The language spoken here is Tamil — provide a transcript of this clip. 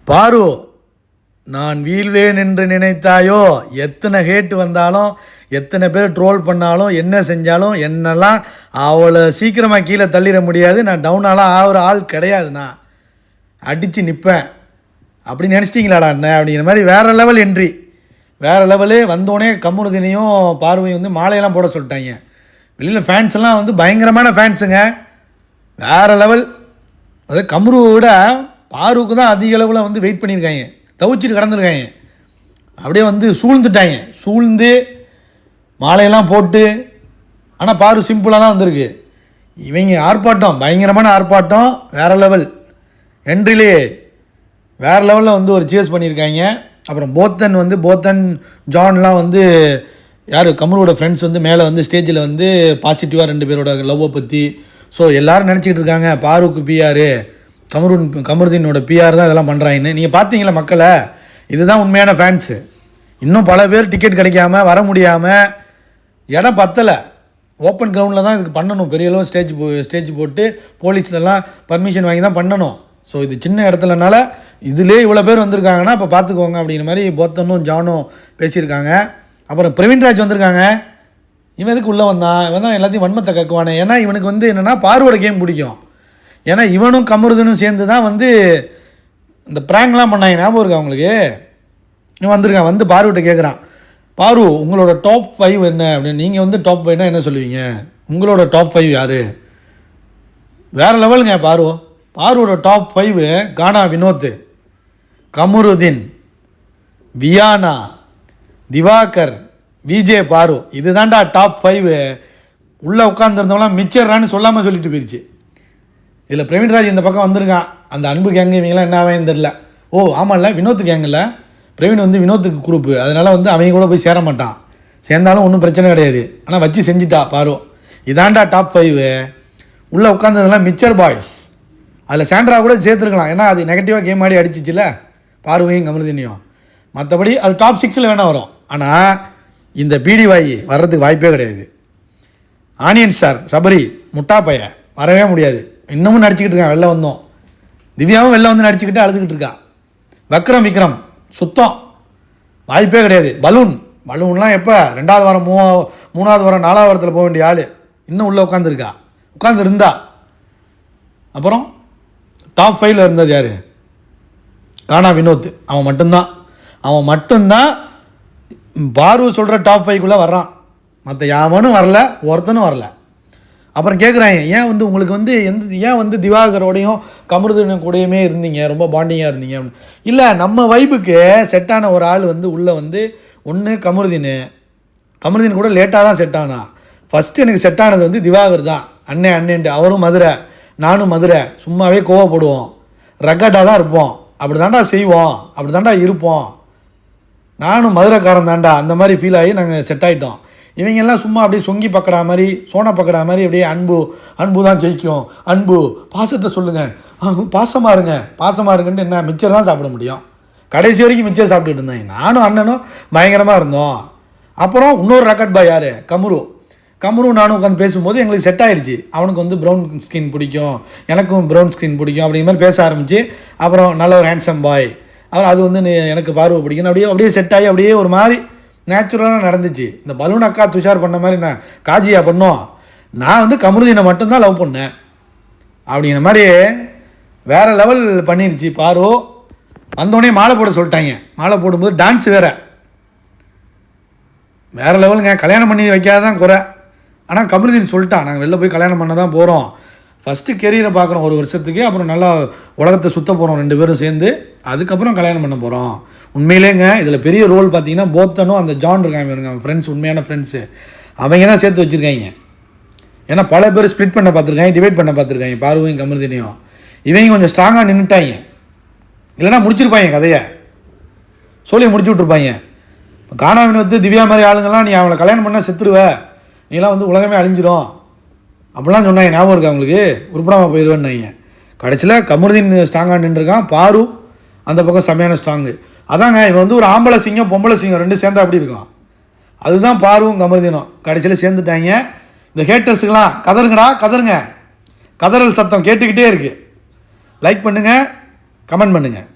பாரு, நான் வீழ்வேன் என்று நினைத்தாயோ? எத்தனை ஹேட் வந்தாலும், எத்தனை பேர் ட்ரோல் பண்ணாலும், என்ன செஞ்சாலும் என்னெல்லாம் அவளை சீக்கிரமாக கீழே தள்ளிட முடியாது. நான் டவுனாலாம் ஆகிற ஆள் கிடையாது. நான் அடித்து நிற்பேன் அப்படி நினச்சிட்டிங்களாடா என்ன அப்படிங்கிற மாதிரி வேறு லெவல் என்ட்ரி. வேறு லெவலு வந்தோடனே கமருதீனையும் பார்வையும் வந்து மாலையெல்லாம் போட சொல்லிட்டாங்க. வெளியில் ஃபேன்ஸ் எல்லாம் வந்து பயங்கரமான ஃபேன்ஸுங்க, வேறு லெவல். அதாவது கமருவை விட பாருக்கு தான் அதிக அளவில் வந்து வெயிட் பண்ணியிருக்காங்க, தவிச்சிட்டு கடந்துருக்காங்க. அப்படியே வந்து சூழ்ந்து மாலையெல்லாம் போட்டு. ஆனால் பாரு சிம்பிளாக தான் வந்திருக்கு. இவங்க ஆர்ப்பாட்டம், பயங்கரமான ஆர்ப்பாட்டம், வேறு லெவல் என்ட்ரிலே வேறு லெவலில் வந்து ஒரு சீஸ் பண்ணியிருக்காங்க. அப்புறம் போத்தன் ஜான்லாம் வந்து யார் கமருவோட ஃப்ரெண்ட்ஸ் வந்து மேலே வந்து ஸ்டேஜில் வந்து பாசிட்டிவாக 2 பேரோட லவ்வை பற்றி. ஸோ எல்லோரும் நினச்சிக்கிட்டு இருக்காங்க பாருக்கு பிஆர், கமருதீனோட பிஆர் தான் இதெல்லாம் பண்ணுறாங்கன்னு. நீங்கள் பார்த்தீங்களா மக்களை? இதுதான் உண்மையான ஃபேன்ஸு. இன்னும் பல பேர் டிக்கெட் கிடைக்காம வர முடியாமல், இடம் பத்தலை, ஓப்பன் கிரவுண்டில் தான் இதுக்கு பண்ணணும். பெரிய அளவு ஸ்டேஜ் போட்டு போலீஸ்லலாம் பர்மிஷன் வாங்கி தான் பண்ணணும். ஸோ இது சின்ன இடத்துலனால இதிலே இவ்வளோ பேர் வந்திருக்காங்கன்னா இப்போ பார்த்துக்கோங்க அப்படிங்கிற மாதிரி போத்தனும் ஜானும் பேசியிருக்காங்க. அப்புறம் பிரவீன்ராஜ் வந்திருக்காங்க. இவன் எதுக்கு உள்ளே வந்தான்? இவன் தான் எல்லாத்தையும் வன்மத்தை கக்குவானே. ஏன்னா இவனுக்கு வந்து என்னென்னா பார்வோட கேம் பிடிக்கும். ஏன்னா இவனும் கமருதனும் சேர்ந்து தான் வந்து இந்த ப்ராங்க்லாம் பண்ணாங்க, ஞாபகம் இருக்கா அவங்களுக்கு? இவன் வந்திருக்கான், வந்து பார்விட்ட கேட்குறான், பாரு உங்களோட டாப் 5 என்ன அப்படின்னு. நீங்கள் வந்து டாப் 5னா என்ன சொல்லுவீங்க? உங்களோட டாப் 5 யார்? வேறு லெவலுங்க பாருவோட டாப் 5 கானா வினோத், கமருதீன், வியானா, திவாகர், விஜே, பாரு. இது தான்டா டாப் 5. உள்ளே உட்காந்துருந்தவங்களாம் மிச்சர்றான்னு சொல்லாமல் சொல்லிட்டு போயிடுச்சு. இதில் பிரவீன்ராஜ் இந்த பக்கம் வந்திருக்கான். அந்த அன்பு கேங்கு இவங்களாம் என்ன ஆவேன்னு தெரில. ஓ ஆமாம்ல, வினோத் கேங்கில் பிரவீன் வந்து வினோத்துக்கு குரூப்பு, அதனால் வந்து அவங்க கூட போய் சேர மாட்டான். சேர்ந்தாலும் ஒன்றும் பிரச்சனை கிடையாது. ஆனால் வச்சு செஞ்சுட்டா பாரு. இதாண்டா டாப் 5. உள்ளே உட்காந்ததுலாம் மிச்சர் பாய்ஸ். அதில் சாண்ட்ரா கூட சேர்த்துருக்கலாம், ஏன்னா அது நெகட்டிவாக கேம் ஆடி அடிச்சிச்சுல பார்வையும் கமருதீனையும். மற்றபடி அது டாப் 6 வேணால் வரும். ஆனால் இந்த பிடிவாய் வர்றதுக்கு வாய்ப்பே கிடையாது. ஆனியன் ஸ்டார் சபரி முட்டா பைய வரவே முடியாது. இன்னமும் நடிச்சுக்கிட்டு இருக்கான். வெளில வந்தோம், திவ்யாவும் வெளில வந்து நடிச்சுக்கிட்டு அழுதுகிட்டு இருக்கா. விக்ரம் சுத்தம் வாய்ப்பே கிடையாது. பலூன்லாம் எப்போ 2வது வாரம் 3வது வாரம் 4வது வாரத்தில் போக வேண்டிய ஆள் இன்னும் உள்ளே உட்காந்துருந்தா. அப்புறம் டாப் 5 இருந்தது யார்? கானா வினோத். அவன் மட்டும்தான் பாரு சொல்கிற டாப் 5 வர்றான். மற்ற யாவனும் வரல, ஒருத்தனும் வரல. அப்புறம் கேட்குறாங்க, ஏன் வந்து உங்களுக்கு வந்து ஏன் வந்து திவாகரோடையும் கமருதீன் கூடயுமே இருந்தீங்க, ரொம்ப பாண்டிங்காக இருந்தீங்க? இல்லை, நம்ம வைப்புக்கு செட்டான ஒரு ஆள் வந்து உள்ளே வந்து ஒன்று கமருதீன் கூட லேட்டாக தான் செட் ஆனா. ஃபஸ்ட்டு எனக்கு செட் ஆனது வந்து திவாகர் தான். அண்ணேன்ட்டு. அவரும் மதுரை, நானும் மதுரை. சும்மாவே கோவப்படுவோம், ரக்கட்டாக தான் இருப்போம், அப்படி தாண்டா செய்வோம், அப்படி தாண்டா இருப்போம். நானும் மதுரைக்காரன் தாண்டா, அந்த மாதிரி ஃபீல் ஆகி நாங்கள் செட் ஆகிட்டோம். இவங்கெல்லாம் சும்மா அப்படியே சொங்கி பக்கடா மாதிரி, சோனா பக்கடா மாதிரி அப்படியே அன்பு தான் ஜெயிக்கும், அன்பு பாசத்தை சொல்லுங்கள், பாசமாக இருங்கன்ட்டு என்ன மிச்சர் தான் சாப்பிட முடியும். கடைசி வரைக்கும் மிச்சர் சாப்பிட்டுட்டு இருந்தாங்க. நானும் அண்ணனும் பயங்கரமாக இருந்தோம். அப்புறம் இன்னொரு ராக்கெட் பாய் யார்? கமரு நானும் உட்காந்து பேசும்போது எங்களுக்கு செட் ஆகிடுச்சு. அவனுக்கு வந்து ப்ரௌன் ஸ்கின் பிடிக்கும், எனக்கும் ப்ரௌன் ஸ்கின் பிடிக்கும் அப்படிங்கிற மாதிரி பேச ஆரம்பிச்சு. அப்புறம் நல்ல ஒரு ஹேண்ட்ஸம் பாய், அப்புறம் அது வந்து எனக்கு பார்வை பிடிக்கணும். அப்படியே செட் ஆகி அப்படியே ஒரு மாதிரி நேச்சுரலாக நடந்துச்சு. இந்த பலூன் அக்கா துஷார் பண்ண மாதிரி நான் காஜியா பண்ணோம். நான் வந்து கமருதீனை மட்டும்தான் லவ் பண்ணேன் அப்படிங்கிற மாதிரி வேறு லெவல் பண்ணிருச்சு பாரு. வந்தோடனே மாலை போட சொல்லிட்டாங்க. மாலை போடும்போது டான்ஸ் வேறு லெவலுங்க. கல்யாணம் பண்ணி வைக்காதான் குறை. ஆனால் கமருதீன் சொல்லிட்டான், நாங்கள் வெளில போய் கல்யாணம் பண்ண தான் போகிறோம், ஃபஸ்ட்டு கெரியரை பார்க்குறோம் 1 வருஷத்துக்கு, அப்புறம் நல்லா உலகத்தை சுற்ற போகிறோம் 2 பேரும் சேர்ந்து, அதுக்கப்புறம் கல்யாணம் பண்ண போகிறோம். உண்மையிலேங்க இதில் பெரிய ரோல் பார்த்தீங்கன்னா போத்தனும் அந்த ஜான் இருக்காங்க ஃப்ரெண்ட்ஸ், உண்மையான ஃப்ரெண்ட்ஸு, அவங்க தான் சேர்த்து வச்சுருக்காங்க. ஏன்னா பல பேர் ஸ்ப்ளிட் பண்ண பார்த்துருக்காங்க, டிவைட் பண்ண பார்த்துருக்காங்க பார்வையும் கமருதீனையும். இவங்க கொஞ்சம் ஸ்ட்ராங்காக நின்றுட்டாங்க, இல்லைனா முடிச்சிருப்பாங்க கதையை, சொல்லி முடிச்சு விட்ருப்பாங்க. இப்போ கானா வினோத், திவ்யா மாதிரி ஆளுங்கள்லாம் நீ அவளை கல்யாணம் பண்ணால் செத்துருவ, நீலாம் வந்து உலகமே அழிஞ்சிடும் அப்படிலாம் சொன்னாங்க. ஞாபகம் இருக்கா அவங்களுக்கு? உருப்படாமல் போயிடுவேன்னாங்க. கடைசியில் கமருதீன் ஸ்ட்ராங்காக நின்றுருக்கான், பாரு அந்த பக்கம் செம்மையான ஸ்ட்ராங்கு. அதாங்க இவன் வந்து ஒரு ஆம்பளை சிங்கம் பொம்பளை சிங்கம் 2 சேர்ந்தா அப்படி இருக்கும். அதுதான் பாருவும் கமருதீனும் கடைசியில் சேர்ந்துட்டாங்க. இந்த ஹேட்டர்ஸுக்கெல்லாம் கதருங்க, கதறல் சத்தம் கேட்டுக்கிட்டே இருக்குது. லைக் பண்ணுங்கள், கமெண்ட் பண்ணுங்கள்.